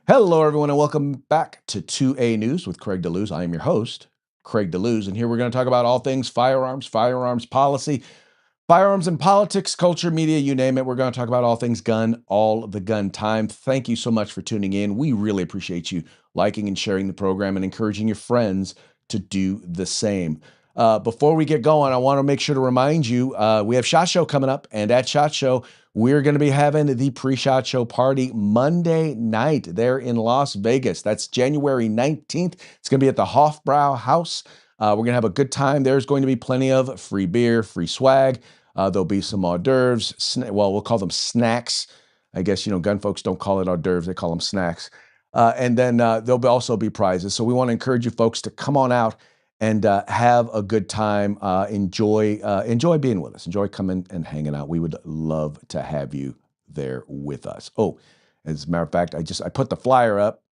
Hello, everyone, and welcome back to 2A News with Craig Deluz. I am your host, Craig Deluz, and here we're going to talk about all things firearms, firearms policy, firearms and politics, culture, media, you name it. We're going to talk about all things gun, all the gun time. Thank you so much for tuning in. We really appreciate you liking and sharing the program and encouraging your friends to do the same. Before we get going, I want to make sure to remind you, we have SHOT Show coming up, and at SHOT Show, we're going to be having the pre-SHOT Show party Monday night there in Las Vegas. That's January 19th. It's going to be at the Hofbrau House. We're going to have a good time. There's going to be plenty of free beer, free swag. There'll be some hors d'oeuvres. We'll call them snacks. I guess, gun folks don't call it hors d'oeuvres. They call them snacks. And then there'll also be prizes. So we want to encourage you folks to come on out and have a good time. Enjoy being with us. Enjoy coming and hanging out. We would love to have you there with us. Oh, as a matter of fact, I put the flyer up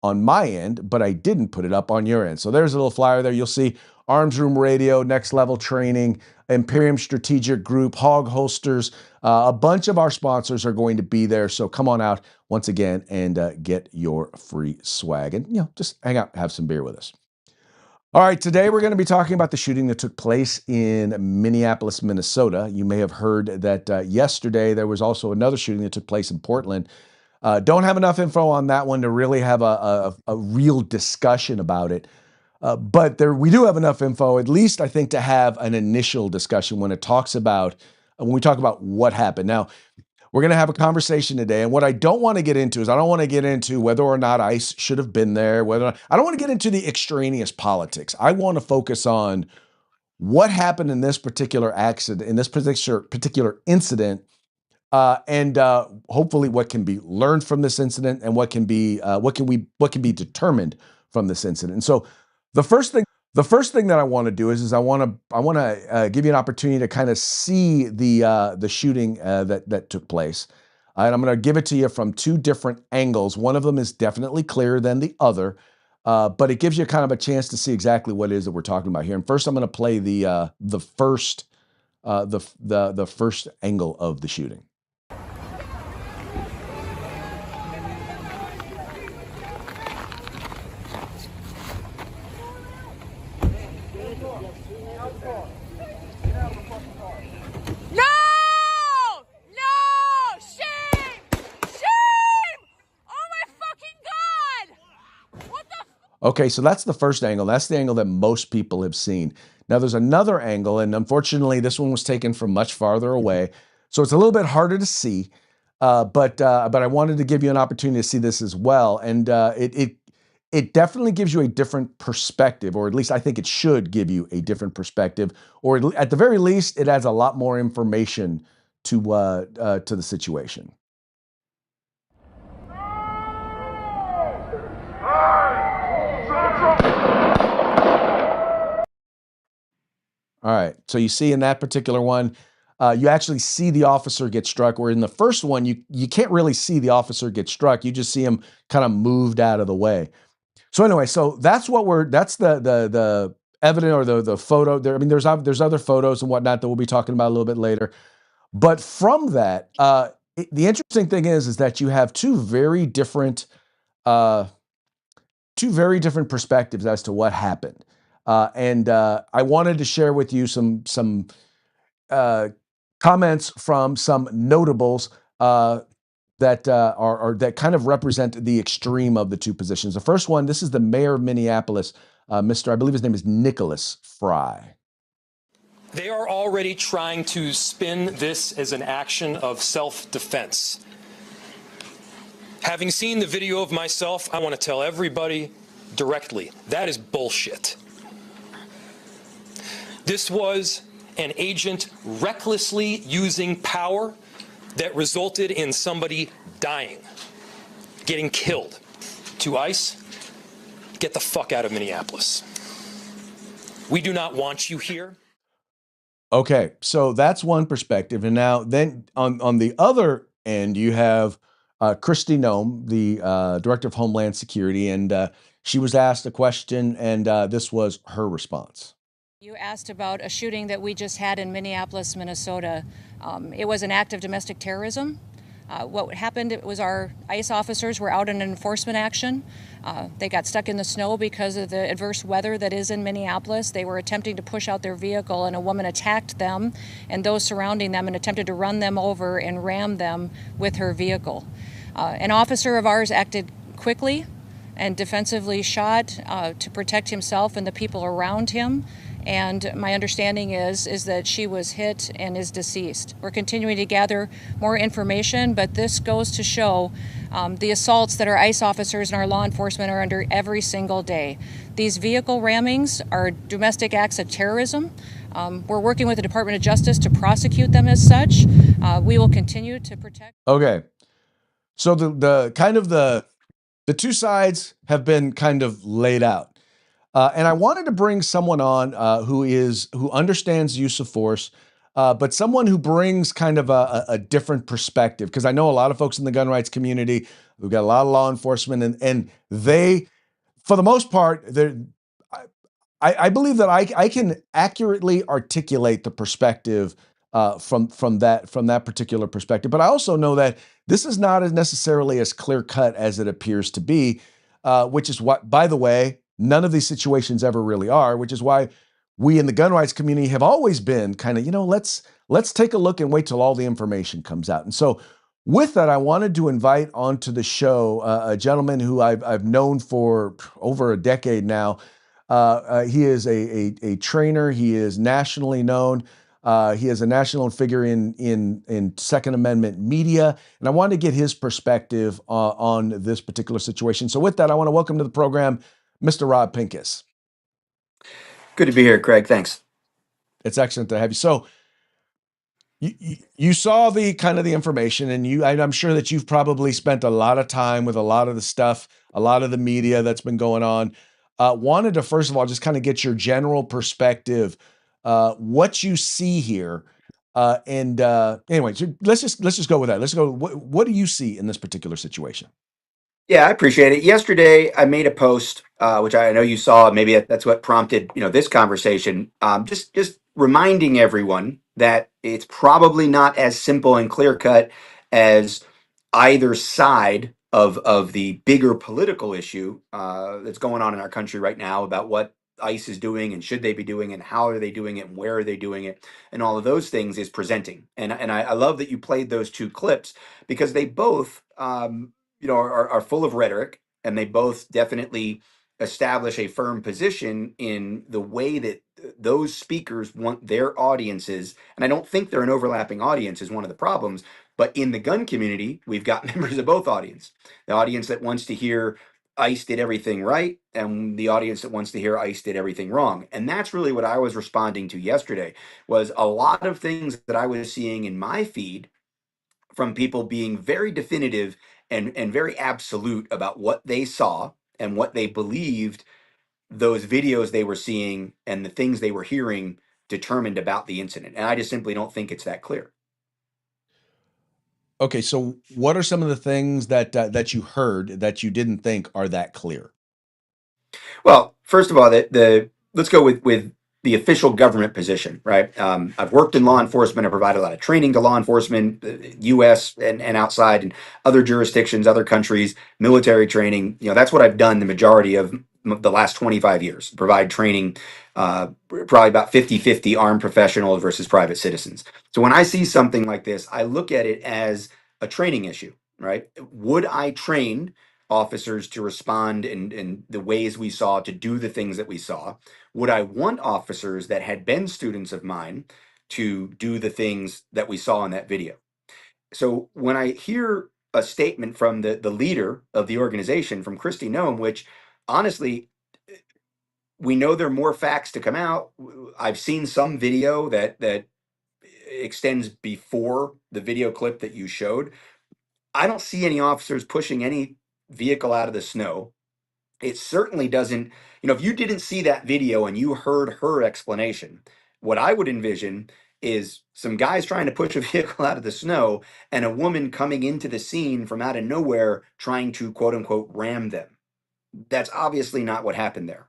on my end, but I didn't put it up on your end. So there's a little flyer there. You'll see Arms Room Radio, Next Level Training, Imperium Strategic Group, Hog Holsters. A bunch of our sponsors are going to be there. So come on out once again and get your free swag and, just hang out, have some beer with us. All right, today we're going to be talking about the shooting that took place in Minneapolis, Minnesota. You may have heard that yesterday there was also another shooting that took place in Portland. Don't have enough info on that one to really have a real discussion about it. But we do have enough info, at least I think, to have an initial discussion when we talk about what happened. Now, we're going to have a conversation today, and what I don't want to get into is I don't want to get into whether or not ICE should have been there, I don't want to get into the extraneous politics. I want to focus on what happened in this particular accident, in this particular incident, and hopefully what can be learned from this incident and what can be determined from this incident. And so the first thing that I want to do is I want to give you an opportunity to kind of see the shooting that took place, and I'm going to give it to you from two different angles. One of them is definitely clearer than the other, but it gives you kind of a chance to see exactly what it is that we're talking about here. And first, I'm going to play the first angle of the shooting. Okay, so that's the first angle. That's the angle that most people have seen. Now, there's another angle, and unfortunately, this one was taken from much farther away, so it's a little bit harder to see. But I wanted to give you an opportunity to see this as well, and it definitely gives you a different perspective, or at least I think it should give you a different perspective, or at the very least, it adds a lot more information to the situation. All right, so you see in that particular one, you actually see the officer get struck, where in the first one, you can't really see the officer get struck. You just see him kind of moved out of the way. So anyway, so that's the evidence, or the photo there. I mean, there's other photos and whatnot that we'll be talking about a little bit later. But from that, the interesting thing is that you have two very different perspectives as to what happened. And I wanted to share with you some comments from some notables that kind of represent the extreme of the two positions. The first one, this is the mayor of Minneapolis, I believe his name is Nicholas Fry. They are already trying to spin this as an action of self-defense. Having seen the video of myself, I want to tell everybody directly, that is bullshit. This was an agent recklessly using power that resulted in somebody dying, getting killed. To ICE, get the fuck out of Minneapolis. We do not want you here. Okay, so that's one perspective. And now then on the other end, you have Kristi Noem, the Director of Homeland Security, and she was asked a question, and this was her response. You asked about a shooting that we just had in Minneapolis, Minnesota. It was an act of domestic terrorism. What happened was our ICE officers were out in an enforcement action. They got stuck in the snow because of the adverse weather that is in Minneapolis. They were attempting to push out their vehicle, and a woman attacked them and those surrounding them and attempted to run them over and ram them with her vehicle. An officer of ours acted quickly and defensively shot to protect himself and the people around him. And my understanding is that she was hit and is deceased. We're continuing to gather more information, but this goes to show the assaults that our ICE officers and our law enforcement are under every single day. These vehicle rammings are domestic acts of terrorism. We're working with the Department of Justice to prosecute them as such. We will continue to protect. Okay. So the kind of the two sides have been kind of laid out. And I wanted to bring someone on who understands use of force, but someone who brings kind of a different perspective. Because I know a lot of folks in the gun rights community who've got a lot of law enforcement, and they, for the most part, I believe that I can accurately articulate the perspective from that particular perspective. But I also know that this is not as necessarily as clear cut as it appears to be, which is what, by the way, none of these situations ever really are. Which is why we in the gun rights community have always been kind of, let's take a look and wait till all the information comes out. And so, with that, I wanted to invite onto the show a gentleman who I've known for over a decade now. He is a trainer. He is nationally known. He is a national figure in Second Amendment media, and I wanted to get his perspective on this particular situation. So, with that, I want to welcome to the program Mr. Rob Pincus. Good to be here, Craig. Thanks. It's excellent to have you. So, you saw the kind of the information, and I'm sure that you've probably spent a lot of time with a lot of the stuff, a lot of the media that's been going on. Wanted to first of all just kind of get your general perspective, what you see here, and anyway, so let's just go with that. Let's go. What do you see in this particular situation? Yeah, I appreciate it. Yesterday, I made a post, which I know you saw. Maybe that's what prompted this conversation. Just reminding everyone that it's probably not as simple and clear cut as either side of the bigger political issue that's going on in our country right now about what ICE is doing and should they be doing and how are they doing it and where are they doing it and all of those things is presenting. And I love that you played those two clips because they both. Are full of rhetoric, and they both definitely establish a firm position in the way that those speakers want their audiences. And I don't think they're an overlapping audience is one of the problems. But in the gun community, we've got members of both audience. The audience that wants to hear ICE did everything right, and the audience that wants to hear ICE did everything wrong. And that's really what I was responding to yesterday was a lot of things that I was seeing in my feed from people being very definitive and very absolute about what they saw and what they believed those videos they were seeing and the things they were hearing determined about the incident. And I just simply don't think it's that clear. Okay, so what are some of the things that you heard that you didn't think are that clear? Well, first of all, the let's go with the official government position, right? I've worked in law enforcement. I provide a lot of training to law enforcement, U.S. and outside, and other jurisdictions, other countries, military training. That's what I've done the majority of the last 25 years. Provide training, probably about 50-50 armed professionals versus private citizens. So when I see something like this, I look at it as a training issue, right? Would I train officers to respond in the ways we saw, to do the things that we saw? Would I want officers that had been students of mine to do the things that we saw in that video? So when I hear a statement from the leader of the organization, from Christy Noem, which honestly, we know there are more facts to come out. I've seen some video that extends before the video clip that you showed. I don't see any officers pushing any vehicle out of the snow. It certainly doesn't, if you didn't see that video and you heard her explanation, what I would envision is some guys trying to push a vehicle out of the snow and a woman coming into the scene from out of nowhere trying to quote unquote ram them. That's obviously not what happened there.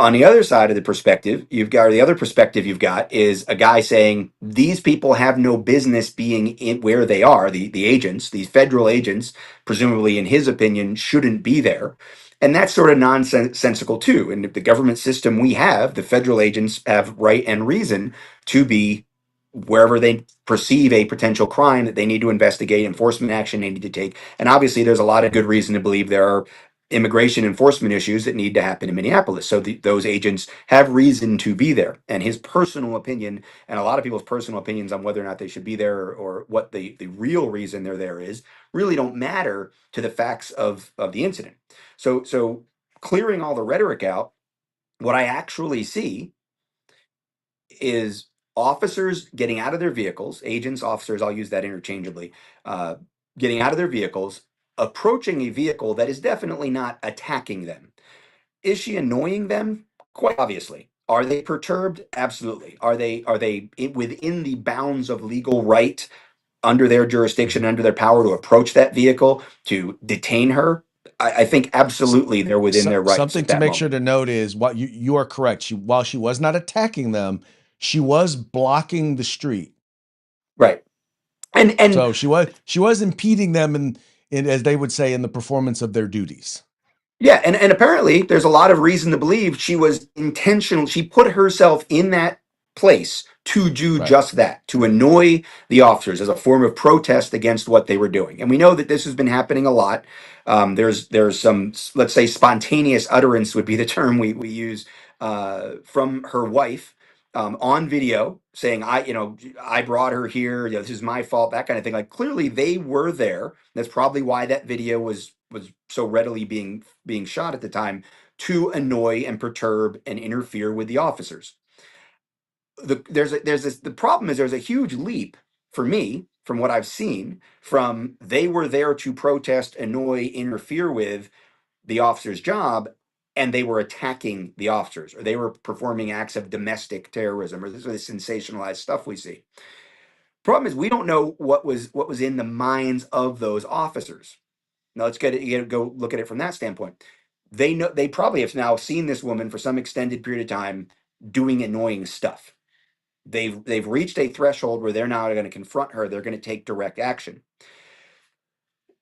On the other side of the perspective, you've got, or the other perspective you've got is a guy saying these people have no business being in where they are. The agents, these federal agents, presumably in his opinion, shouldn't be there. And that's sort of nonsensical too. And the government system we have, the federal agents have right and reason to be wherever they perceive a potential crime that they need to investigate, enforcement action they need to take. And obviously, there's a lot of good reason to believe there are immigration enforcement issues that need to happen in Minneapolis. So those agents have reason to be there. And his personal opinion, and a lot of people's personal opinions on whether or not they should be there, or what the real reason they're there is, really don't matter to the facts of the incident. So clearing all the rhetoric out, what I actually see is officers getting out of their vehicles, agents, officers, I'll use that interchangeably, uh, getting out of their vehicles, approaching a vehicle that is definitely not attacking them. Is she annoying them? Quite obviously. Are they perturbed? Absolutely. Are they within the bounds of legal right, under their jurisdiction, under their power to approach that vehicle, to detain her? I think absolutely they're within their rights Something at to that make sure moment. to note is what you are correct. While she was not attacking them, she was blocking the street. Right. And So she was impeding them in, as they would say, in the performance of their duties. yeah, and apparently there's a lot of reason to believe she was intentional. She put herself in that place to do Right. just that, to annoy the officers as a form of protest against what they were doing. And we know that this has been happening a lot. There's some, let's say, spontaneous utterance would be the term we use, from her wife, on video, saying, I brought her here, this is my fault, that kind of thing. Like, clearly they were there. That's probably why that video was so readily being shot at the time, to annoy and perturb and interfere with the officers. The problem is there's a huge leap for me from what I've seen, from they were there to protest, annoy, interfere with the officer's job, and they were attacking the officers, or they were performing acts of domestic terrorism, or this is the sensationalized stuff we see. Problem is we don't know what was in the minds of those officers. Now let's get it. You gotta go look at it from that standpoint. They probably have now seen this woman for some extended period of time doing annoying stuff. They've reached a threshold where they're now going to confront her. They're going to take direct action.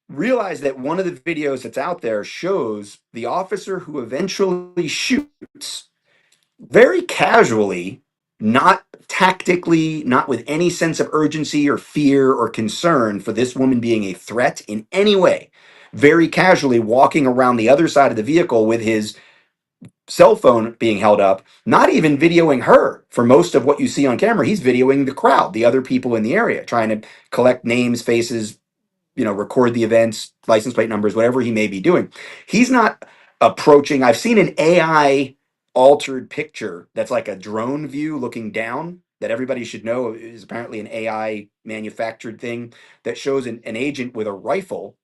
Realize that one of the videos that's out there shows the officer who eventually shoots very casually, not tactically, not with any sense of urgency or fear or concern for this woman being a threat in any way, very casually walking around the other side of the vehicle with his cell phone being held up, not even videoing her. For most of what you see on camera, he's videoing the crowd, the other people in the area, trying to collect names, faces, record the events, license plate numbers, whatever he may be doing. He's not approaching. I've seen an AI altered picture that's like a drone view looking down, that everybody should know is apparently an AI manufactured thing, that shows an agent with a rifle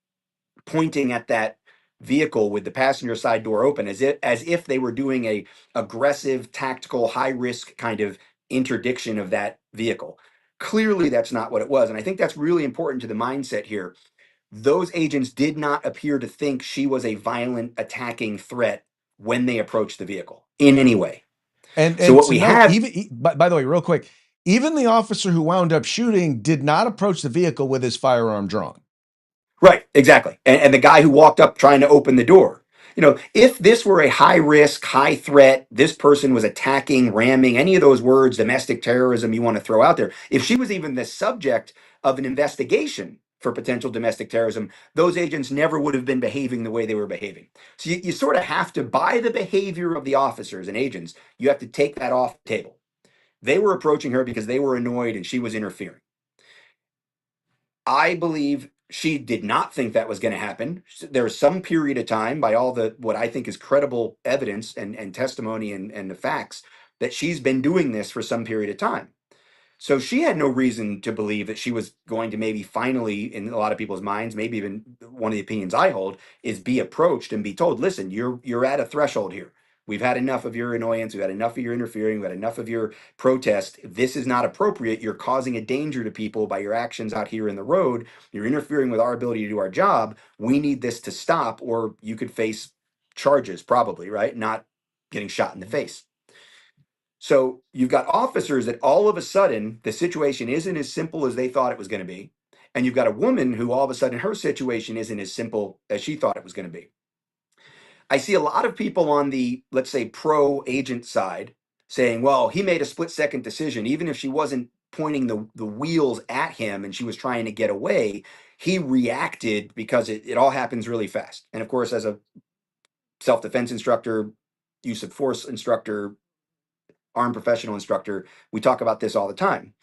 pointing at that vehicle with the passenger side door open, as if they were doing a aggressive, tactical, high risk kind of interdiction of that vehicle. Clearly that's not what it was, and I think that's really important to the mindset here. Those agents did not appear to think she was a violent, attacking threat when they approached the vehicle in any way. And So and what to we note, have, even by the way, real quick, even the officer who wound up shooting did not approach the vehicle with his firearm drawn. right, exactly. And the guy who walked up trying to open the door. If this were a high risk, high threat, this person was attacking, ramming, any of those words, domestic terrorism you want to throw out there, if she was even the subject of an investigation for potential domestic terrorism, those agents never would have been behaving the way they were behaving. So you sort of have to, by the behavior of the officers and agents, you have to take that off the table. They were approaching her because they were annoyed and she was interfering. I believe she did not think that was going to happen. There was some period of time, by all the what I think is credible evidence and testimony and the facts, that she's been doing this for some period of time. So she had no reason to believe that she was going to maybe finally, in a lot of people's minds, maybe even one of the opinions I hold, is be approached and be told, listen, you're at a threshold here. We've had enough of your annoyance. We've had enough of your interfering. We've had enough of your protest. This is not appropriate. You're causing a danger to people by your actions out here in the road. You're interfering with our ability to do our job. We need this to stop, or you could face charges, probably, right? Not getting shot in the face. So you've got officers that all of a sudden the situation isn't as simple as they thought it was going to be. And you've got a woman who all of a sudden her situation isn't as simple as she thought it was going to be. I see a lot of people on the, let's say, pro agent side saying, well, he made a split second decision. Even if she wasn't pointing the wheels at him and she was trying to get away, he reacted because it all happens really fast. And of course, as a self defense instructor, use of force instructor, armed professional instructor, we talk about this all the time.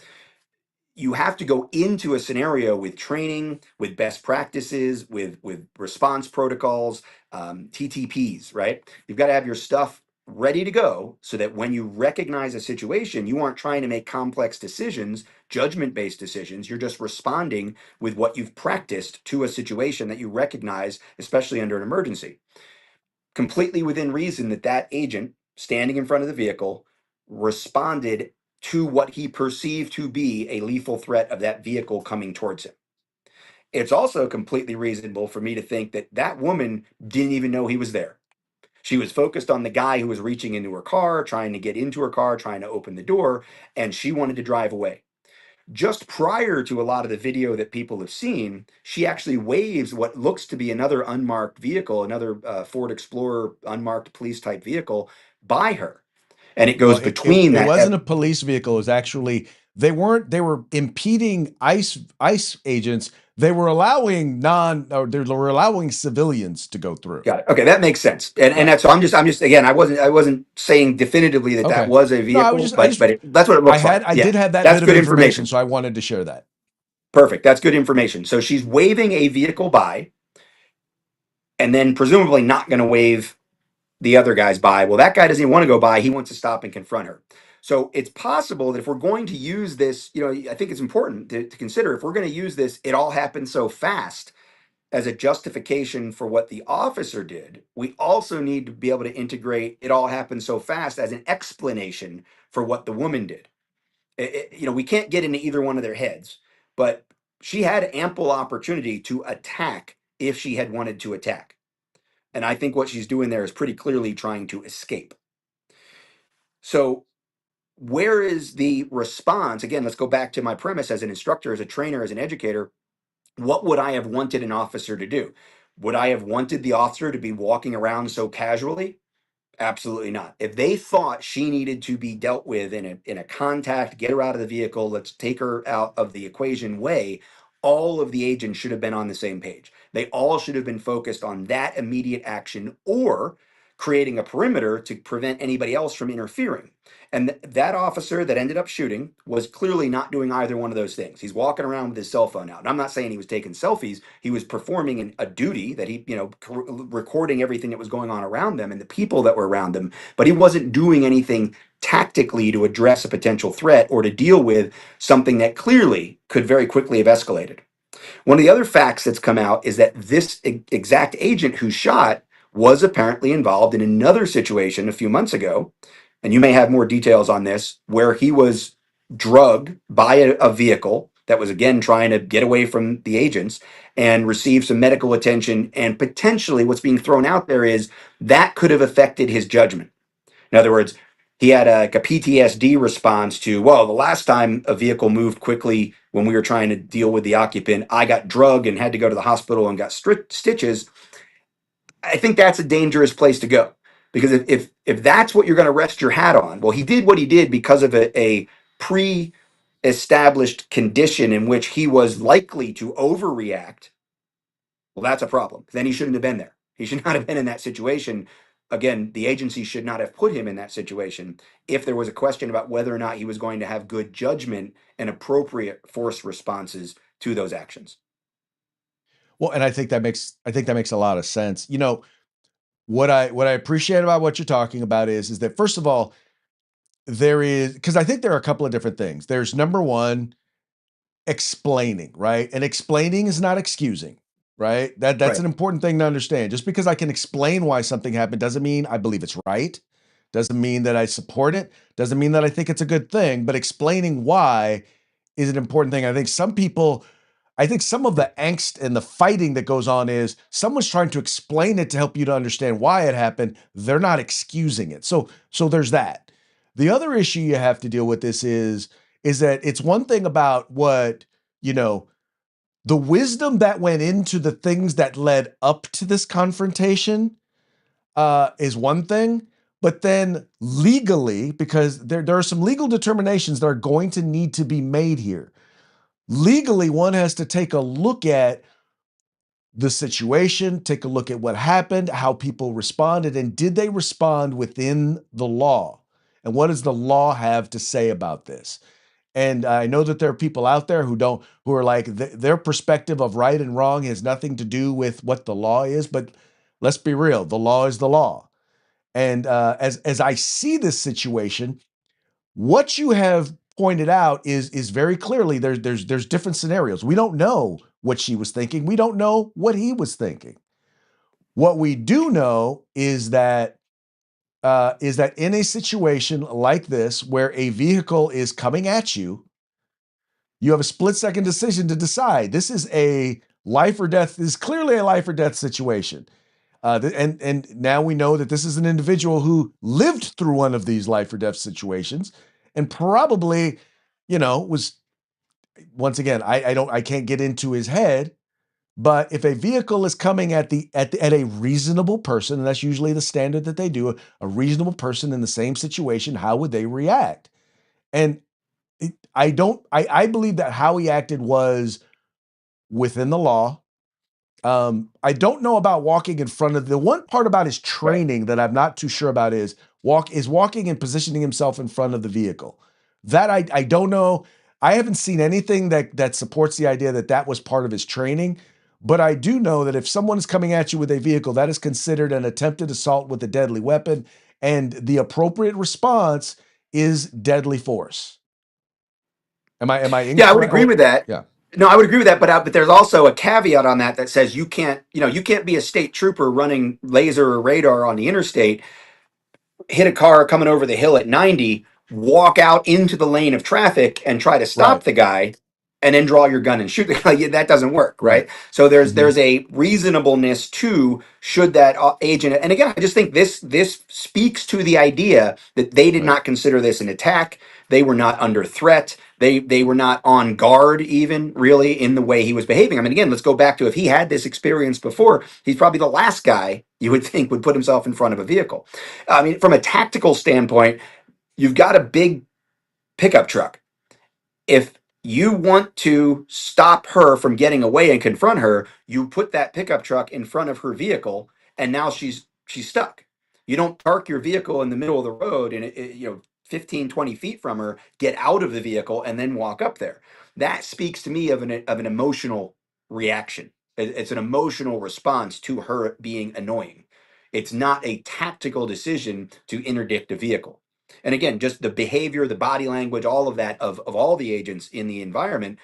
You have to go into a scenario with training, with best practices, with response protocols, TTPs, right? You've got to have your stuff ready to go so that when you recognize a situation, you aren't trying to make complex decisions, judgment-based decisions. You're just responding with what you've practiced to a situation that you recognize, especially under an emergency. Completely within reason that that agent standing in front of the vehicle responded to what he perceived to be a lethal threat of that vehicle coming towards him. It's also completely reasonable for me to think that that woman didn't even know he was there. She was focused on the guy who was reaching into her car, trying to get into her car, trying to open the door, and she wanted to drive away. Just prior to a lot of the video that people have seen, she actually waves what looks to be another unmarked vehicle, another Ford Explorer unmarked police type vehicle by her. And it Well, goes between it that. wasn't a police vehicle. It was actually they were impeding ICE agents. They were allowing they were allowing civilians to go through. Got it. Okay, that makes sense. And Right. that's so I'm just again I wasn't saying definitively that that Okay. was a No, vehicle, I but just that's what it looks like. I Yeah, did have that that's bit of good information, information. so I wanted to share that. Perfect. That's good information. So she's waving a vehicle by, and then presumably not going to wave the other guys by. Well, that guy doesn't even want to go by. He wants to stop and confront her. So it's possible that if we're going to use this, I think it's important to consider if we're going to use this, it all happened so fast as a justification for what the officer did. We also need to be able to integrate it all happened so fast as an explanation for what the woman did. We can't get into either one of their heads, but she had ample opportunity to attack if she had wanted to attack. And I think what she's doing there is pretty clearly trying to escape. So, where is the response? Again, let's go back to my premise as an instructor, as a trainer, as an educator. What would I have wanted an officer to do? Would I have wanted the officer to be walking around so casually? Absolutely not. If they thought she needed to be dealt with in a contact, get her out of the vehicle, let's take her out of the equation way, all of the agents should have been on the same page. They all should have been focused on that immediate action or creating a perimeter to prevent anybody else from interfering. And that officer that ended up shooting was clearly not doing either one of those things. He's walking around with his cell phone out. And I'm not saying he was taking selfies. He was performing a duty that he, recording everything that was going on around them and the people that were around them. But he wasn't doing anything tactically to address a potential threat or to deal with something that clearly could very quickly have escalated. One of the other facts that's come out is that this exact agent who shot was apparently involved in another situation a few months ago. And you may have more details on this, where he was drugged by a vehicle that was again trying to get away from the agents and received some medical attention. And potentially what's being thrown out there is that could have affected his judgment. In other words, he had a PTSD response to, well, the last time a vehicle moved quickly when we were trying to deal with the occupant, I got drugged and had to go to the hospital and got stitches. I think that's a dangerous place to go, because if that's what you're going to rest your hat on, well, he did what he did because of a pre-established condition in which he was likely to overreact. Well, that's a problem. Then he shouldn't have been there. He should not have been in that situation. Again, the agency should not have put him in that situation if there was a question about whether or not he was going to have good judgment and appropriate force responses to those actions. Well, and I think that makes a lot of sense. What I appreciate about what you're talking about is that first of all, there is because I think there are a couple of different things. There's number one, explaining, right? And explaining is not excusing, right? That's Right. an important thing to understand. Just because I can explain why something happened doesn't mean I believe it's right. Doesn't mean that I support it. Doesn't mean that I think it's a good thing. But explaining why is an important thing. I think some people I think some of the angst and the fighting that goes on is someone's trying to explain it to help you to understand why it happened. They're not excusing it. So there's that. The other issue you have to deal with this is that it's one thing about what, you know, the wisdom that went into the things that led up to this confrontation is one thing, but then legally, because there are some legal determinations that are going to need to be made here. Legally, one has to take a look at the situation, take a look at what happened, how people responded, and did they respond within the law? And what does the law have to say about this? And I know that there are people out there who are like, their perspective of right and wrong has nothing to do with what the law is. But let's be real, the law is the law. And as I see this situation, what you have pointed out is very clearly there's different scenarios. We don't know what she was thinking. We don't know what he was thinking. What we do know is that in a situation like this, where a vehicle is coming at you, you have a split second decision to decide. This is a life or death. This is clearly a life or death situation. And now we know that this is an individual who lived through one of these life or death situations, and probably, was, once again, I can't get into his head, but if a vehicle is coming at a reasonable person, and that's usually the standard that they do, a reasonable person in the same situation, how would they react? And I believe that how he acted was within the law. I don't know about walking in front of the one part about his Right. training that I'm not too sure about is walking and positioning himself in front of the vehicle. That I don't know. I haven't seen anything that supports the idea that that was part of his training. But I do know that if someone is coming at you with a vehicle, that is considered an attempted assault with a deadly weapon, and the appropriate response is deadly force. Am I Yeah, I would incorrect? agree Oh, with that. yeah. No, I would agree with that, but there's also a caveat on that that says you can't be a state trooper running laser or radar on the interstate, hit a car coming over the hill at 90, walk out into the lane of traffic and try to stop Right. the guy, and then draw your gun and shoot the guy. Yeah, that doesn't work, Right. right? So there's Mhm. there's a reasonableness to should that agent. And again, I just think this speaks to the idea that they did Right. not consider this an attack. They were not under threat. They were not on guard even really in the way he was behaving. I mean, again, let's go back to if he had this experience before, he's probably the last guy you would think would put himself in front of a vehicle. I mean, from a tactical standpoint, you've got a big pickup truck. If you want to stop her from getting away and confront her, you put that pickup truck in front of her vehicle, and now she's stuck. You don't park your vehicle in the middle of the road and 15, 20 feet from her, get out of the vehicle and then walk up there. That speaks to me of an emotional reaction. It's an emotional response to her being annoying. It's not a tactical decision to interdict a vehicle. And again, just the behavior, the body language, all of that of all the agents in the environment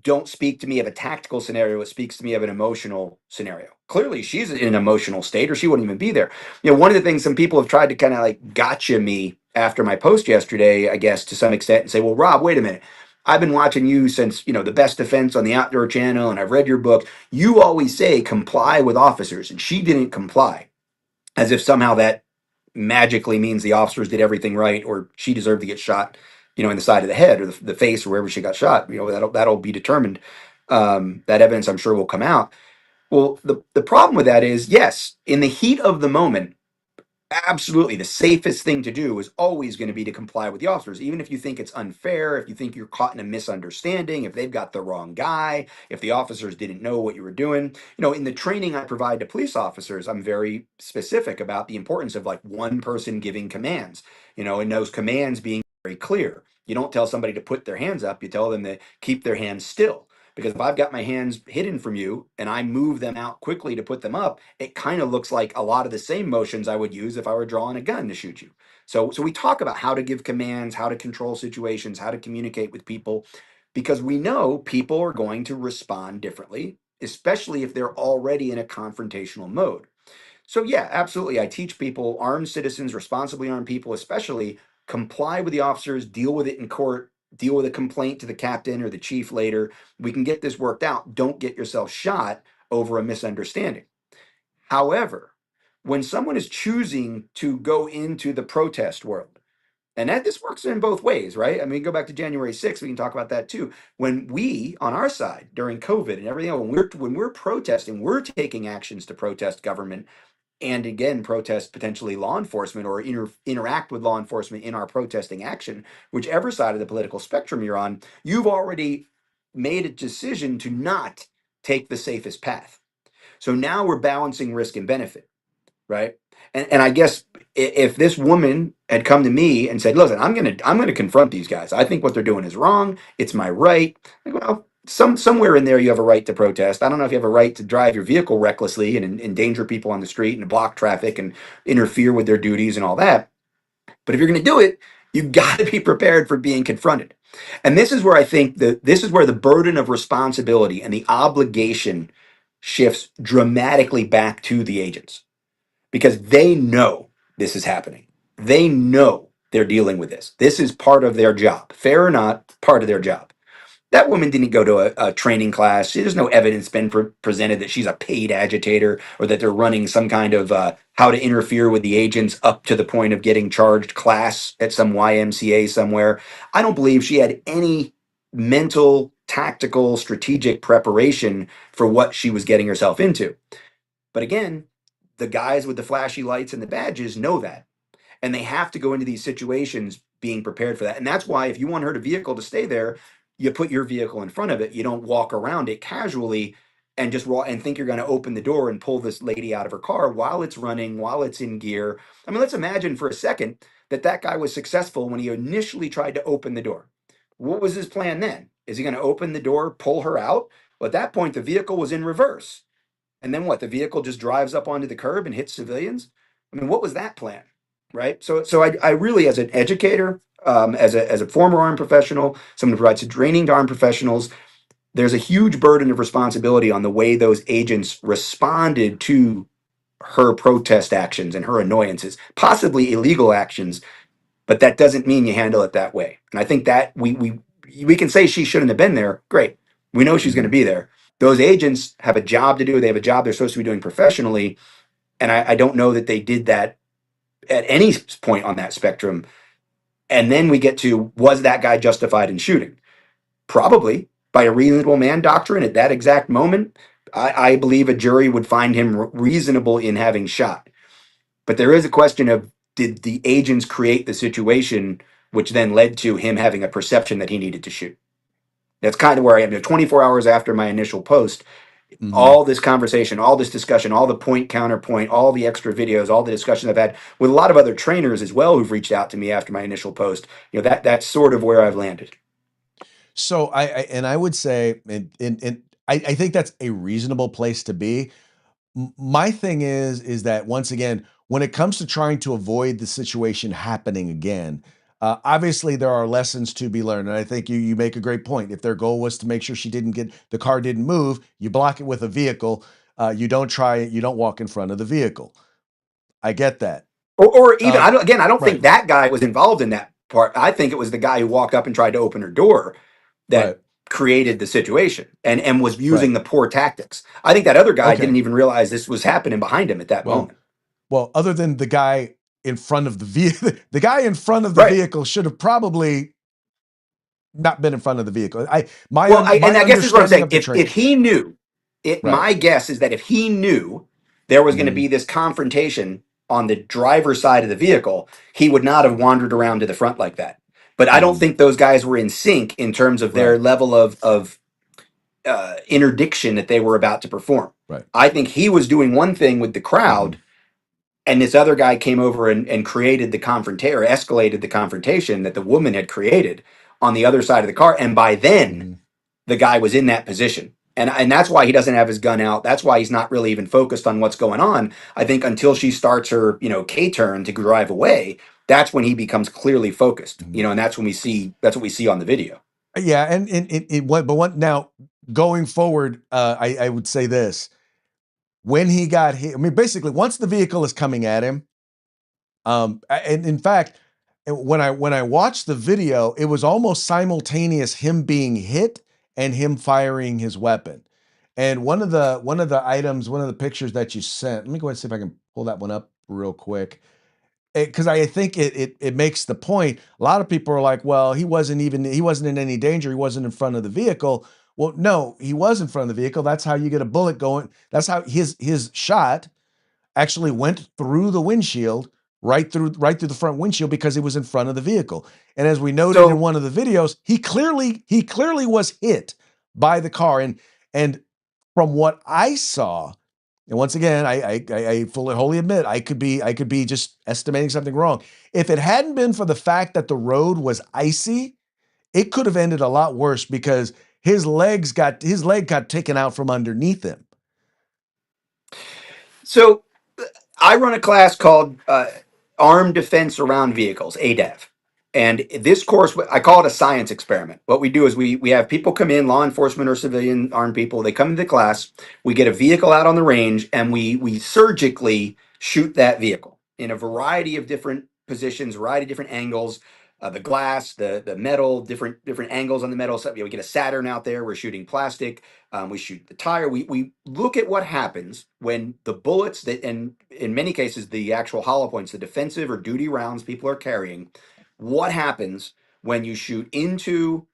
don't speak to me of a tactical scenario. It speaks to me of an emotional scenario. Clearly, she's in an emotional state, or she wouldn't even be there. One of the things some people have tried to kind of like gotcha me after my post yesterday, I guess to some extent, and say, "Well, Rob, wait a minute. I've been watching you since the Best Defense on the Outdoor Channel, and I've read your book. You always say comply with officers, and she didn't comply, as if somehow that magically means the officers did everything right or she deserved to get shot, in the side of the head or the face or wherever she got shot. That'll be determined. That evidence, I'm sure, will come out. Well, the problem with that is, yes, in the heat of the moment, absolutely the safest thing to do is always going to be to comply with the officers, even if you think it's unfair, if you think you're caught in a misunderstanding, if they've got the wrong guy, if the officers didn't know what you were doing. In the training I provide to police officers, I'm very specific about the importance of like one person giving commands, and those commands being very clear. You don't tell somebody to put their hands up, you tell them to keep their hands still. Because if I've got my hands hidden from you and I move them out quickly to put them up, it kind of looks like a lot of the same motions I would use if I were drawing a gun to shoot you. So we talk about how to give commands, how to control situations, how to communicate with people, because we know people are going to respond differently, especially if they're already in a confrontational mode. So yeah, absolutely. I teach people, armed citizens, responsibly armed people, especially comply with the officers, deal with it in court, deal with a complaint to the captain or the chief later. We can get this worked out. Don't get yourself shot over a misunderstanding. However, when someone is choosing to go into the protest world, and that this works in both ways, right? I mean, go back to January 6th, we can talk about that too. When we, on our side, during COVID and everything else, when we're protesting, we're taking actions to protest government and again protest potentially law enforcement or interact with law enforcement in our protesting action, whichever side of the political spectrum you're on, you've already made a decision to not take the safest path. So now we're balancing risk and benefit, right? And I guess if this woman had come to me and said, "Listen, I'm gonna confront these guys. I think what they're doing is wrong. It's my right." Like, well, somewhere in there you have a right to protest. I don't know if you have a right to drive your vehicle recklessly and endanger people on the street and block traffic and interfere with their duties and all that. But if you're going to do it, you got to be prepared for being confronted. And this is where I think that this is where the burden of responsibility and the obligation shifts dramatically back to the agents because they know this is happening. They know they're dealing with this. This is part of their job. Fair or not, part of their job. That woman didn't go to a training class. There's no evidence been presented that she's a paid agitator or that they're running some kind of how to interfere with the agents up to the point of getting charged class at some YMCA somewhere. I don't believe she had any mental, tactical, strategic preparation for what she was getting herself into. But again, the guys with the flashy lights and the badges know that. And they have to go into these situations being prepared for that. And that's why if you want her vehicle to stay there, you put your vehicle in front of it. You don't walk around it casually and just walk and think you're going to open the door and pull this lady out of her car while it's running, while it's in gear. I mean, let's imagine for a second that that guy was successful when he initially tried to open the door. What was his plan then? Is he going to open the door, pull her out? Well, at that point, the vehicle was in reverse. And then what? The vehicle just drives up onto the curb and hits civilians? I mean, what was that plan? Right. So I really, as an educator, as a former armed professional, someone who provides training to armed professionals, there's a huge burden of responsibility on the way those agents responded to her protest actions and her annoyances, possibly illegal actions, but that doesn't mean you handle it that way. And I think that we can say she shouldn't have been there. Great. We know she's going to Mhm. be there. Those agents have a job to do. They have a job they're supposed to be doing professionally. And I don't know that they did that at any point on that spectrum. And then we get to, was that guy justified in shooting? Probably by a reasonable man doctrine at that exact moment. I believe a jury would find him reasonable in having shot. But there is a question of, did the agents create the situation which then led to him having a perception that he needed to shoot? That's kind of where I am. 24 hours after my initial post, Mhm. all this conversation, all this discussion, all the point counterpoint, all the extra videos, all the discussions I've had with a lot of other trainers as well who've reached out to me after my initial post. That's sort of where I've landed. So I would say, and I think that's a reasonable place to be. My thing is that once again, when it comes to trying to avoid the situation happening again, obviously there are lessons to be learned, and I think you make a great point. If their goal was to make sure the car didn't move, you block it with a vehicle. You don't try it. You don't walk in front of the vehicle. I get that. Or even Um, I don't think right, that guy was involved in that part. I think it was the guy who walked up and tried to open her door right, that created the situation and was right. using the poor tactics. I think that other guy Okay. didn't even realize this was happening behind him at that Well, moment. other than the guy in front of the vehicle, the guy in front of the Right. vehicle should have probably not been in front of the vehicle. Well, My I guess this is what I'm understanding saying. of the If train. he knew, Right. my guess is that if he knew there was going to Mhm. be this confrontation on the driver's side of the vehicle, he would not have wandered around to the front like that. But I don't Mhm. think those guys were in sync in terms of their Right. level of interdiction that they were about to perform. Right. I think he was doing one thing with the Mhm. crowd, and this other guy came over and created the confrontation or escalated the confrontation that the woman had created on the other side of the car. And by then, Mhm. the guy was in that position. And that's why he doesn't have his gun out. That's why he's not really even focused on what's going on. I think until she starts her, K turn to drive away, that's when he becomes clearly focused. Mhm. And that's what we see on the video. Yeah, and it what but what now going forward, I would say this. When he got hit, I mean, basically, once the vehicle is coming at him, and in fact, when I watched the video, it was almost simultaneous him being hit and him firing his weapon. And one of the pictures that you sent, let me go ahead and see if I can pull that one up real quick. Because I think it makes the point. A lot of people are like, well, he wasn't in any danger. He wasn't in front of the vehicle. Well, no, he was in front of the vehicle. That's how you get a bullet going. That's how his shot actually went through the windshield, right through the front windshield because he was in front of the vehicle. And as we noted in So one of the videos, he clearly was hit by the car. And from what I saw, and once again, I fully wholly admit I could be just estimating something wrong. If it hadn't been for the fact that the road was icy, it could have ended a lot worse because his leg got taken out from underneath him. so I run a class called Armed Defense Around Vehicles, ADAV. And this course, I call it a science experiment. What we do is we have people come in, law enforcement or civilian armed people. They come into the class. We get a vehicle out on the range, and we surgically shoot that vehicle in a variety of different positions, variety of different angles. The glass, the metal, different angles on the metal. So we get a Saturn out there. We're shooting plastic. We shoot the tire. We look at what happens when the bullets that, and in many cases, the actual hollow points, the defensive or duty rounds people are carrying. What happens when you shoot into,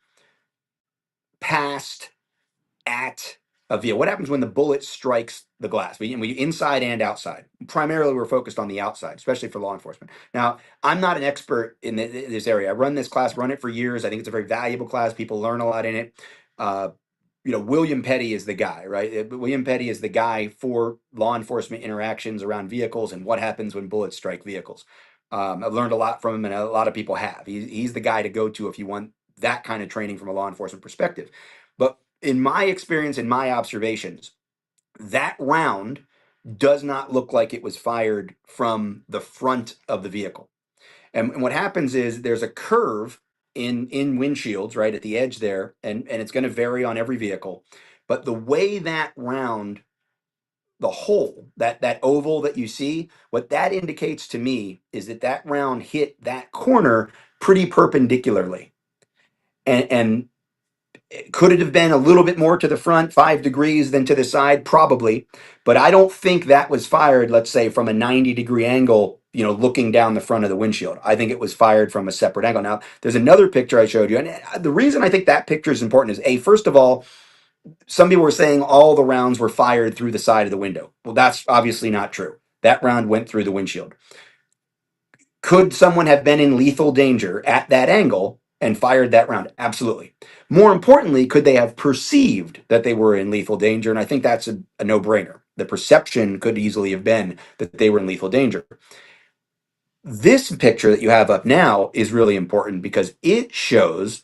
past, at a vehicle? What happens when the bullet strikes the glass? We inside and outside. Primarily, we're focused on the outside, especially for law enforcement. Now, I'm not an expert in this area. I run this class, run it for years. I think it's a very valuable class. People learn a lot in it. William Petty is the guy, right? William Petty is the guy for law enforcement interactions around vehicles and what happens when bullets strike vehicles. I've learned a lot from him, and a lot of people have. He's the guy to go to if you want that kind of training from a law enforcement perspective. But in my experience, in my observations, that round does not look like it was fired from the front of the vehicle. And what happens is there's a curve in windshields right at the edge there, and it's going to vary on every vehicle. But the way that round, the hole, that oval that you see, what that indicates to me is that round hit that corner pretty perpendicularly. And could it have been a little bit more to the front, 5 degrees, than to the side? Probably. But I don't think that was fired, let's say, from a 90-degree angle, looking down the front of the windshield. I think it was fired from a separate angle. Now, there's another picture I showed you. And the reason I think that picture is important is, first of all, some people were saying all the rounds were fired through the side of the window. Well, that's obviously not true. That round went through the windshield. Could someone have been in lethal danger at that angle and fired that round? Absolutely. More importantly, could they have perceived that they were in lethal danger? And I think that's a no-brainer. The perception could easily have been that they were in lethal danger. This picture that you have up now is really important because it shows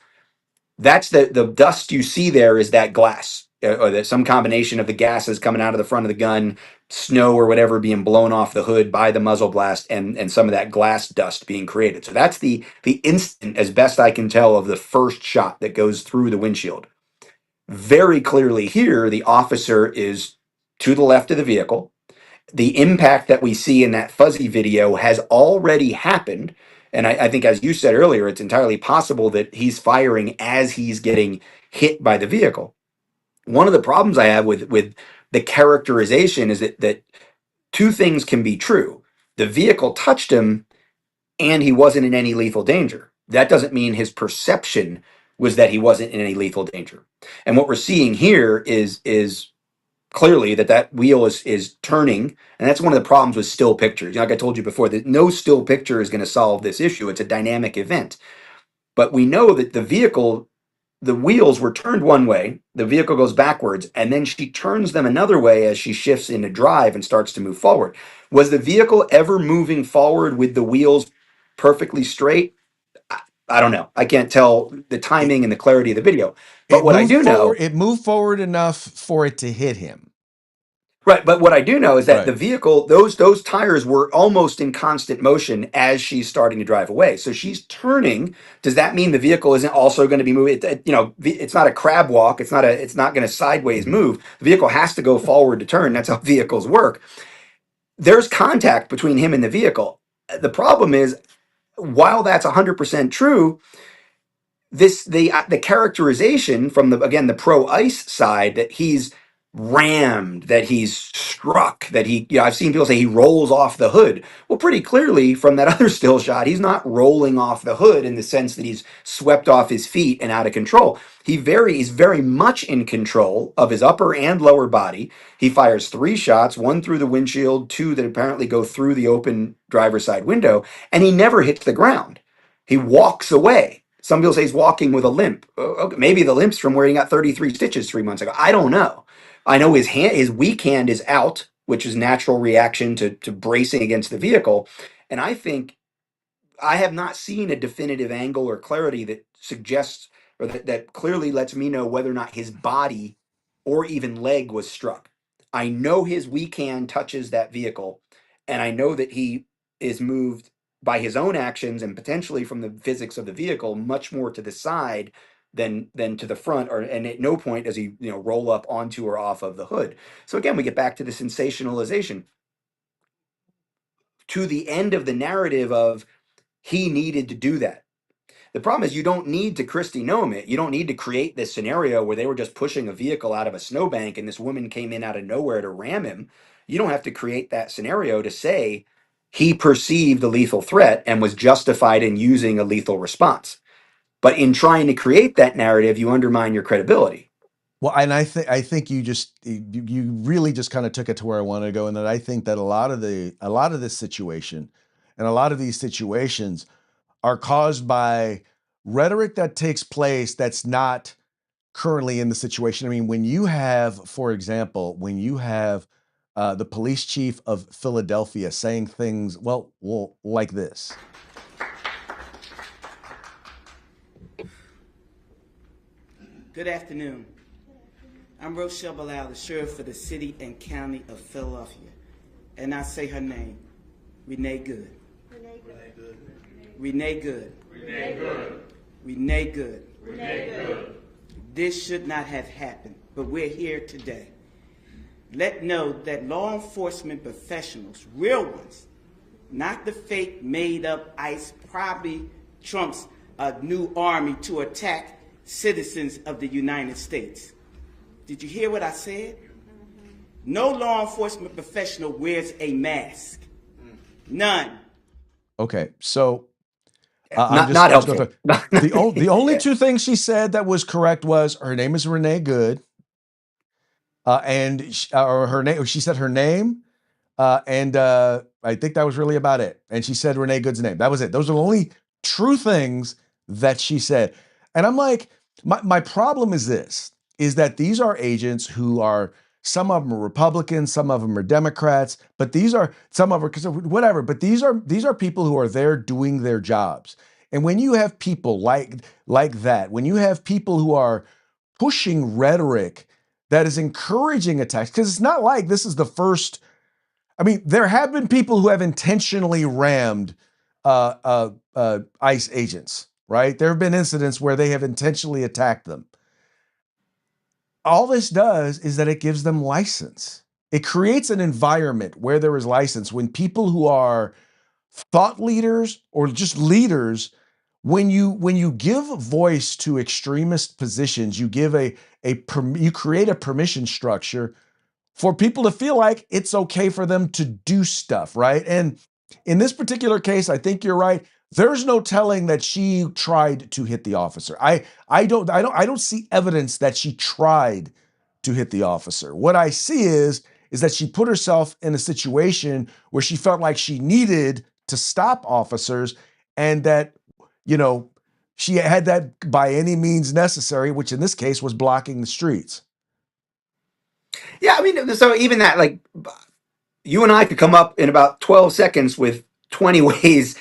that's the dust you see there is that glass, or that some combination of the gases coming out of the front of the gun, snow or whatever being blown off the hood by the muzzle blast, and some of that glass dust being created. So that's the instant, as best I can tell, of the first shot that goes through the windshield. Very clearly here, the officer is to the left of the vehicle. The impact that we see in that fuzzy video has already happened. And I think, as you said earlier, it's entirely possible that he's firing as he's getting hit by the vehicle. One of the problems I have with the characterization is that two things can be true. The vehicle touched him and he wasn't in any lethal danger. That doesn't mean his perception was that he wasn't in any lethal danger. And what we're seeing here is clearly that wheel is turning, and that's one of the problems with still pictures. Like I told you before, that no still picture is going to solve this issue. It's a dynamic event. But we know that the wheels were turned one way, the vehicle goes backwards, and then she turns them another way as she shifts into drive and starts to move forward. Was the vehicle ever moving forward with the wheels perfectly straight? I don't know. I can't tell the timing and the clarity of the video. But what I do know, It moved forward enough for it to hit him. right, but what I do know is that Right. the vehicle, those tires were almost in constant motion as she's starting to drive away. So she's turning. Does that mean the vehicle isn't also going to be moving? It's not a crab walk. It's not going to sideways move. The vehicle has to go forward to turn. That's how vehicles work. There's contact between him and the vehicle. The problem is, while that's 100% true, the characterization from the pro ICE side that he's rammed, that he's struck, that I've seen people say he rolls off the hood. Well, pretty clearly from that other still shot, he's not rolling off the hood in the sense that he's swept off his feet and out of control. He's very much in control of his upper and lower body. He fires 3 shots, 1 through the windshield, 2 that apparently go through the open driver's side window, and he never hits the ground. He walks away. Some people say he's walking with a limp. Okay, maybe the limp's from where he got 33 stitches 3 months ago. I don't know. I know his weak hand is out, which is natural reaction to bracing against the vehicle. And I think I have not seen a definitive angle or clarity that suggests or that clearly lets me know whether or not his body or even leg was struck. I know his weak hand touches that vehicle, and I know that he is moved by his own actions and potentially from the physics of the vehicle much more to the side than to the front, or and at no point does he roll up onto or off of the hood. So again, we get back to the sensationalization, to the end of the narrative of he needed to do that. The problem is you don't need to Christy Nome it. You don't need to create this scenario where they were just pushing a vehicle out of a snowbank and this woman came in out of nowhere to ram him. You don't have to create that scenario to say he perceived a lethal threat and was justified in using a lethal response. But in trying to create that narrative, you undermine your credibility. Well, and I think you really just kind of took it to where I wanted to go, and that I think that a lot of this situation and a lot of these situations are caused by rhetoric that takes place that's not currently in the situation. I mean, when you have, for example, when you have the police chief of Philadelphia saying things, well, like this. Good afternoon. I'm Rochelle Bilal, the sheriff for the city and county of Philadelphia. And I say her name, Renee Good. Renee Good. Renee Good. Renee Good. Renee Good. Renee Good. This should not have happened, but we're here today. Let know that law enforcement professionals, real ones, not the fake made up ICE, probably Trump's new army to attack citizens of the United States. Did you hear what I said? No law enforcement professional wears a mask. None. Okay, so Not helpful. The only 2 things she said that was correct was her name is Renee Good, or her name. She said her name, and I think that was really about it. And she said Renee Good's name. That was it. Those are the only true things that she said. And I'm like, my problem is this: is that these are agents who are, some of them are Republicans, some of them are Democrats, but these are some of them because whatever. But these are people who are there doing their jobs. And when you have people like that, when you have people who are pushing rhetoric that is encouraging attacks, because it's not like this is the first. I mean, there have been people who have intentionally rammed ICE agents, right? There have been incidents where they have intentionally attacked them. All this does is that it gives them license. It creates an environment where there is license when people who are thought leaders or just leaders, when you give voice to extremist positions, you give you create a permission structure for people to feel like it's okay for them to do stuff, right? And in this particular case, I think you're right. There's no telling that she tried to hit the officer. I don't see evidence that she tried to hit the officer. What I see is that she put herself in a situation where she felt like she needed to stop officers, and that, she had that by any means necessary, which in this case was blocking the streets. Yeah, I mean, so even that, like, you and I could come up in about 12 seconds with 20 ways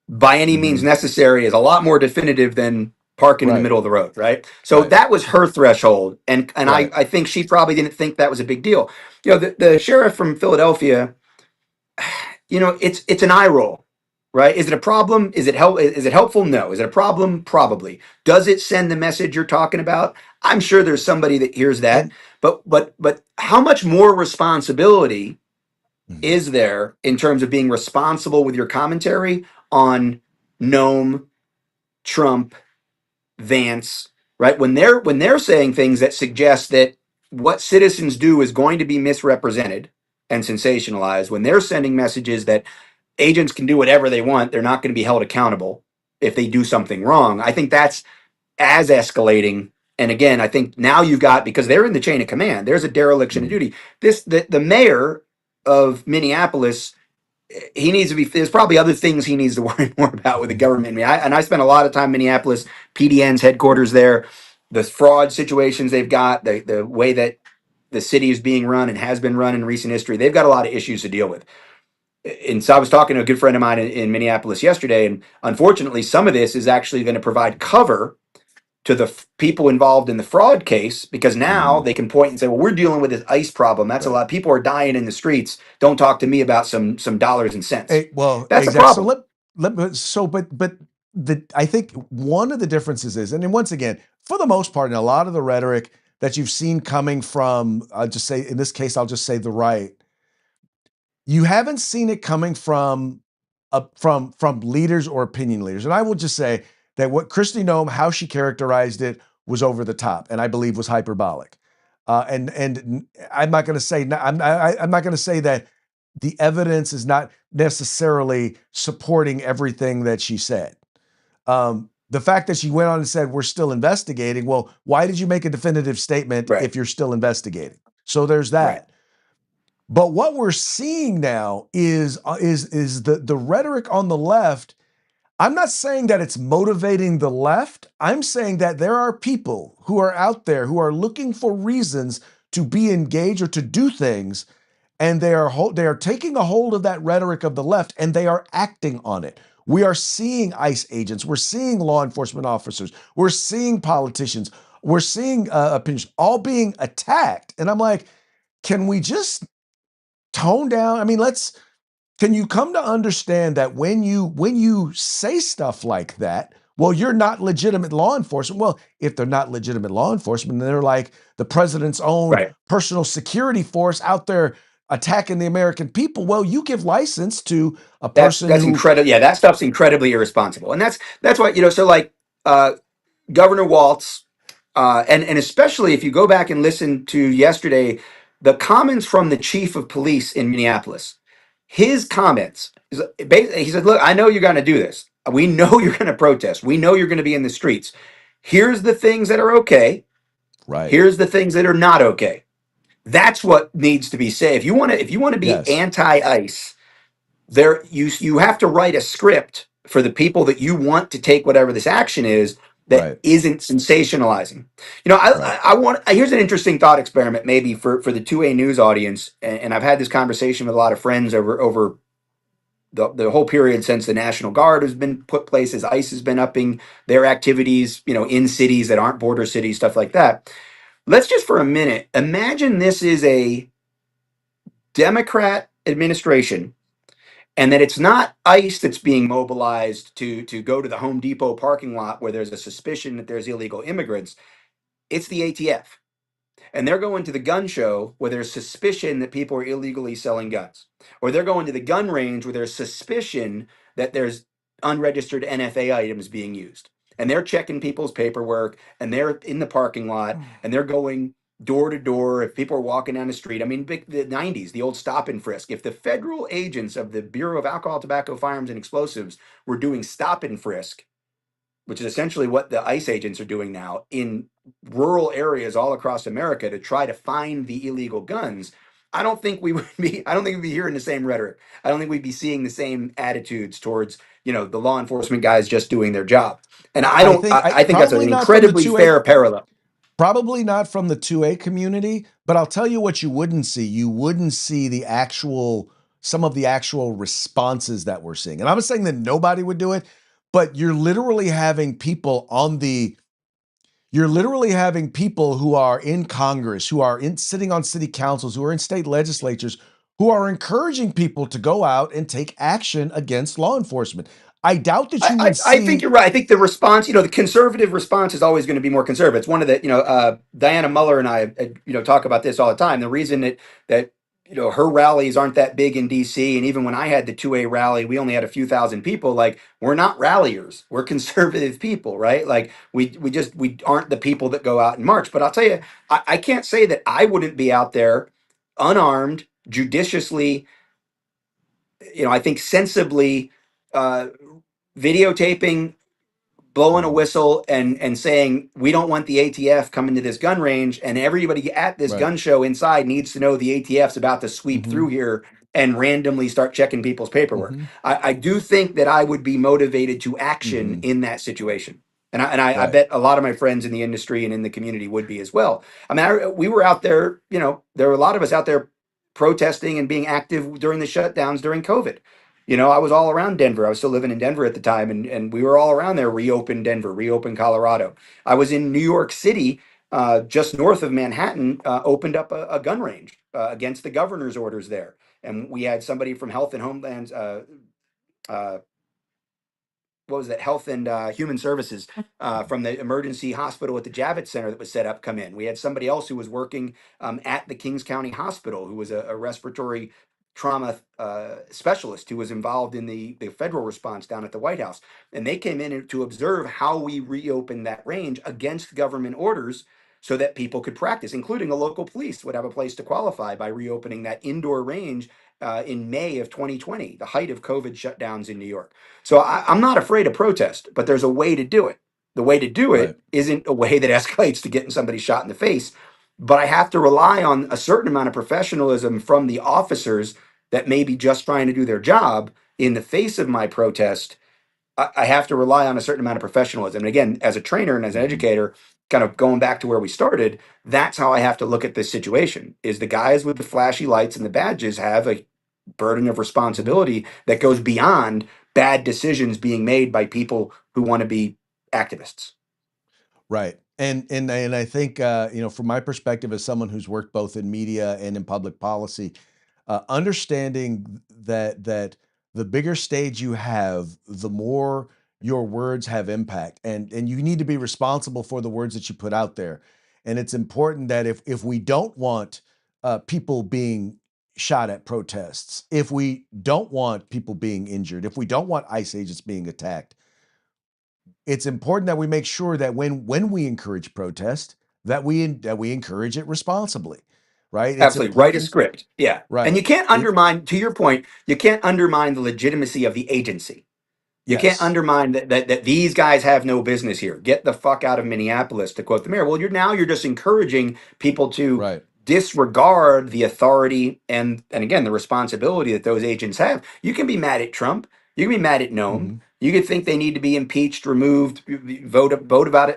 by any means Mhm. necessary is a lot more definitive than parking in the Right, middle of the road, right? So right, that was her threshold, and right. I think she probably didn't think that was a big deal. The sheriff from Philadelphia, it's an eye roll, right? Is it a problem? Is it helpful? No. Is it a problem? Probably. Does it send the message you're talking about? I'm sure there's somebody that hears that, And but how much more responsibility Mhm. is there in terms of being responsible with your commentary on Noam, Trump, Vance, right? When they're saying things that suggest that what citizens do is going to be misrepresented and sensationalized, when they're sending messages that agents can do whatever they want, they're not going to be held accountable if they do something wrong. I think that's as escalating. And again, I think now you've got, because they're in the chain of command, there's a dereliction of duty. The mayor of Minneapolis, he needs to be, there's probably other things he needs to worry more about with the government. I spent a lot of time in Minneapolis, PDN's headquarters there, the fraud situations they've got, the way that the city is being run and has been run in recent history. They've got a lot of issues to deal with. And so I was talking to a good friend of mine in Minneapolis yesterday, and unfortunately, some of this is actually going to provide cover to the people involved in the fraud case, because now they can point and say, well, we're dealing with this ICE problem. That's a lot. People are dying in the streets. Don't talk to me about some dollars and cents. Well, That's a exactly. problem. But I think one of the differences is, and then once again, for the most part, in a lot of the rhetoric that you've seen coming from, just say in this case, I'll just say the right, you haven't seen it coming from leaders or opinion leaders. And I will just say that what Kristi Noem, how she characterized it, was over the top, and I believe was hyperbolic. And I'm not going to say I'm not going to say that the evidence is not necessarily supporting everything that she said. The fact that she went on and said, we're still investigating. Well, why did you make a definitive statement if you're still investigating? So there's that. Right. But what we're seeing now is the rhetoric on the left. I'm not saying that it's motivating the left. I'm saying that there are people who are out there who are looking for reasons to be engaged or to do things, and they are taking a hold of that rhetoric of the left, and they are acting on it. We are seeing ICE agents, we're seeing law enforcement officers, we're seeing politicians, we're seeing opinions all being attacked. And I'm like, can we just tone down? I mean, can you come to understand that when you say stuff like that, well, you're not legitimate law enforcement. Well, if they're not legitimate law enforcement, they're like the president's own personal security force out there attacking the American people. Well, you give license to a person That's incredible. Yeah, that stuff's incredibly irresponsible. And that's why, so like Governor Waltz, and especially if you go back and listen to yesterday, the comments from the chief of police in Minneapolis, his comments, he said, look, I know you're going to do this. We know you're going to protest. We know you're going to be in the streets. Here's the things that are okay. Right. Here's the things that are not okay. That's what needs to be said. If you want to be anti-ICE, you have to write a script for the people that you want to take whatever this action is that isn't sensationalizing. Here's an interesting thought experiment, maybe for the 2A News audience, and I've had this conversation with a lot of friends over the whole period since the National Guard has been put places. ICE has been upping their activities, in cities that aren't border cities, stuff like that. Let's just for a minute imagine this is a Democrat administration, and that it's not ICE that's being mobilized to go to the Home Depot parking lot where there's a suspicion that there's illegal immigrants. It's the ATF. And they're going to the gun show where there's suspicion that people are illegally selling guns. Or they're going to the gun range where there's suspicion that there's unregistered NFA items being used. And they're checking people's paperwork, and they're in the parking lot, and they're going door to door. If people are walking down the street, I mean, the 90s, the old stop and frisk. If the federal agents of the Bureau of Alcohol, Tobacco, Firearms, and Explosives were doing stop and frisk, which is essentially what the ICE agents are doing now in rural areas all across America to try to find the illegal guns, I don't think we'd be hearing the same rhetoric. I don't think we'd be seeing the same attitudes towards, the law enforcement guys just doing their job. And I think that's an incredibly fair parallel. Probably not from the 2A community, but I'll tell you what you wouldn't see. You wouldn't see some of the actual responses that we're seeing. And I'm not saying that nobody would do it, but you're literally having people who are in Congress, who are sitting on city councils, who are in state legislatures, who are encouraging people to go out and take action against law enforcement. I doubt that you would see. I think you're right. I think the response, the conservative response is always going to be more conservative. It's one of the, Diana Muller and I, talk about this all the time. The reason that her rallies aren't that big in DC. And even when I had the 2A rally, we only had a few thousand people. Like, we're not ralliers. We're conservative people, right? Like, we aren't the people that go out and march. But I'll tell you, I can't say that I wouldn't be out there unarmed, judiciously, I think sensibly, uh, videotaping, blowing a Mhm. whistle, and saying we don't want the ATF coming to this gun range, and everybody at this Right. gun show inside needs to know the ATF's about to sweep Hmm. through here and randomly start checking people's paperwork. Hmm. I do think that I would be motivated to action Hmm. in that situation. And I Right. bet a lot of my friends in the industry and in the community would be as well. I mean, we were out there, there were a lot of us out there protesting and being active during the shutdowns during COVID. I was all around Denver. I was still living in Denver at the time, and we were all around there. Reopen Denver, reopen Colorado. I was in New York City, just north of Manhattan, opened up a gun range against the governor's orders there, and we had somebody from Health and Homelands. Uh, what was that, Health and Human Services, from the emergency hospital at the Javits Center that was set up, come in. We had somebody else who was working at the Kings County Hospital, who was a respiratory trauma specialist who was involved in the federal response down at the White House. And they came in to observe how we reopened that range against government orders so that people could practice, including the local police would have a place to qualify by reopening that indoor range in May of 2020, the height of COVID shutdowns in New York. So I'm not afraid of protest, but there's a way to do it. The way to do Right. it isn't a way that escalates to getting somebody shot in the face, but I have to rely on a certain amount of professionalism from the officers that may be just trying to do their job. In the face of my protest, I have to rely on a certain amount of professionalism. And again, as a trainer and as an Hmm. educator, kind of going back to where we started, that's how I have to look at this situation. Is the guys with the flashy lights and the badges have a burden of Hmm. responsibility that goes beyond bad decisions being made by people who want to be activists. Right. And I think from my perspective as someone who's worked both in media and in public policy, understanding that the bigger stage you have, the more your words have impact, and you need to be responsible for the words that you put out there. And it's important that if we don't want people being shot at protests, if we don't want people being injured, if we don't want ICE agents being attacked, it's important that we make sure that when we encourage protest, that we encourage it responsibly, right? It's Absolutely. Write a important, script. Yeah. And right? you can't It undermine, to your point, you can't undermine the legitimacy of the agency. You can't Yes. undermine that these guys have no business here. Get the fuck out of Minneapolis, to quote the mayor. Well, you're just encouraging people to Right. disregard the authority and again the responsibility that those agents have. You can be mad at Trump. You can be mad at Nome. Hmm. You could think they need to be impeached, removed, vote about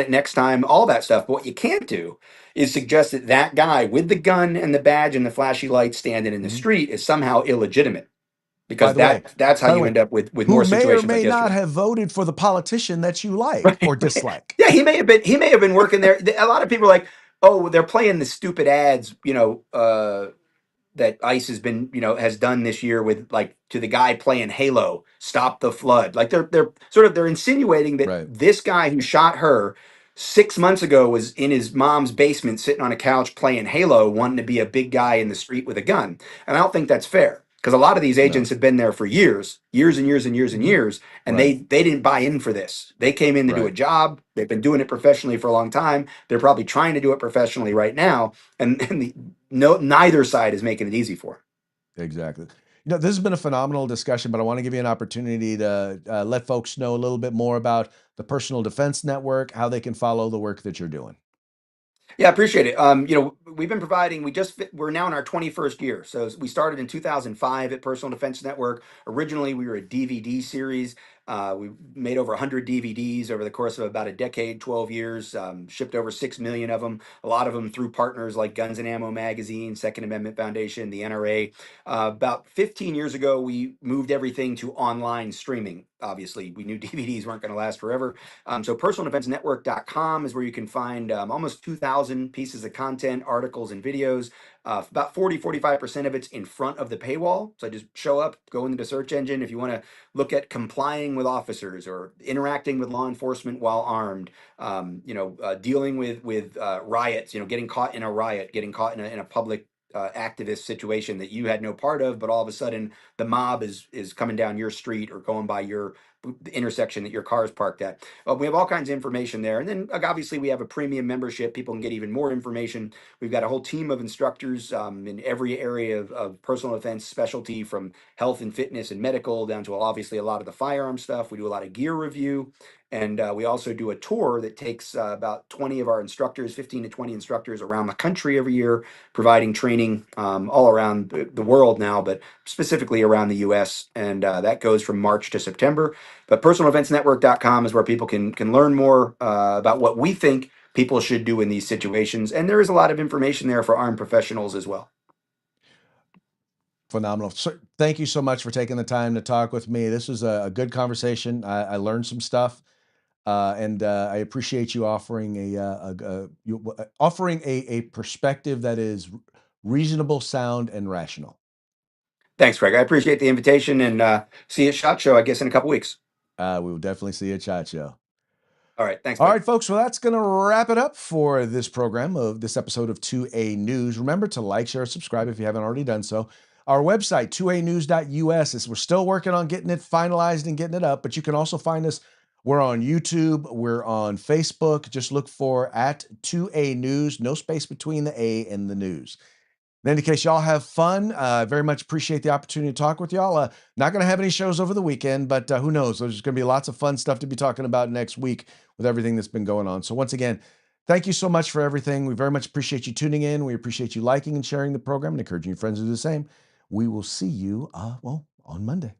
it next time, all that stuff. But what you can't do is suggest that that guy with the gun and the badge and the flashy lights standing in the Hmm. street is somehow illegitimate, By because the way, that's how by the you way, end up with who more may or situations like may not yesterday. have voted for the politician that you like Right, or right. dislike. Yeah, he may have been working there. A lot of people are like, oh, they're playing the stupid ads, that ICE has done this year with, like, to the guy playing Halo, Stop the Flood. Like, they're insinuating that Right. this guy who shot her 6 months ago was in his mom's basement sitting on a couch playing Halo, wanting to be a big guy in the street with a gun. And I don't think that's fair, because a lot of these agents No. have been there for years and years and years and Hmm. years, and Right. they didn't buy in for this. They came in to do a Right. job. They've been doing it professionally for a long time. They're probably trying to do it professionally right now, and no, neither side is making it easy for 'em. Exactly. This has been a phenomenal discussion, but I want to give you an opportunity to let folks know a little bit more about the Personal Defense Network, how they can follow the work that you're doing. Yeah, I appreciate it. We've been providing. We're now in our 21st year. So we started in 2005 at Personal Defense Network. Originally, we were a DVD series. We made over 100 DVDs over the course of about a decade, 12 years. Shipped over 6 million of them. A lot of them through partners like Guns and Ammo Magazine, Second Amendment Foundation, the NRA. About 15 years ago, we moved everything to online streaming. Obviously, we knew DVDs weren't going to last forever. So personaldefensenetwork.com is where you can find almost 2,000 pieces of content, articles, and videos. About 45% of it's in front of the paywall. So just show up, go into the search engine. If you want to look at complying with officers or interacting with law enforcement while armed, dealing with riots, getting caught in a riot, getting caught in a public activist situation that you had no part of, but all of a sudden the mob is coming down your street or going by the intersection that your car is parked at. We have all kinds of information there. And then obviously we have a premium membership. People can get even more information. We've got a whole team of instructors in every area of personal defense specialty, from health and fitness and medical down to obviously a lot of the firearm stuff. We do a lot of gear review. And we also do a tour that takes about 20 of our instructors, 15 to 20 instructors around the country every year, providing training all around the world now, but specifically around the US. And that goes from March to September. But personaldefensenetwork.com is where people can learn more about what we think people should do in these situations. And there is a lot of information there for armed professionals as well. Phenomenal. So, thank you so much for taking the time to talk with me. This was a good conversation. I learned some stuff. And I appreciate you offering a perspective that is reasonable, sound, and rational. Thanks, Craig. I appreciate the invitation, and see you at SHOT Show, I guess, in a couple weeks. We will definitely see you at SHOT Show. All right. Thanks, All buddy. right, folks. Well, that's going to wrap it up for this program of this episode of 2A News. Remember to like, share, subscribe if you haven't already done so. Our website, 2anews.us, is we're still working on getting it finalized and getting it up, but you can also find us. We're on YouTube. We're on Facebook. Just look for at 2A News, no space between the A and the news. In any case, y'all have fun. Very much appreciate the opportunity to talk with y'all. Not going to have any shows over the weekend, but who knows? There's going to be lots of fun stuff to be talking about next week with everything that's been going on. So once again, thank you so much for everything. We very much appreciate you tuning in. We appreciate you liking and sharing the program and encouraging your friends to do the same. We will see you, on Monday.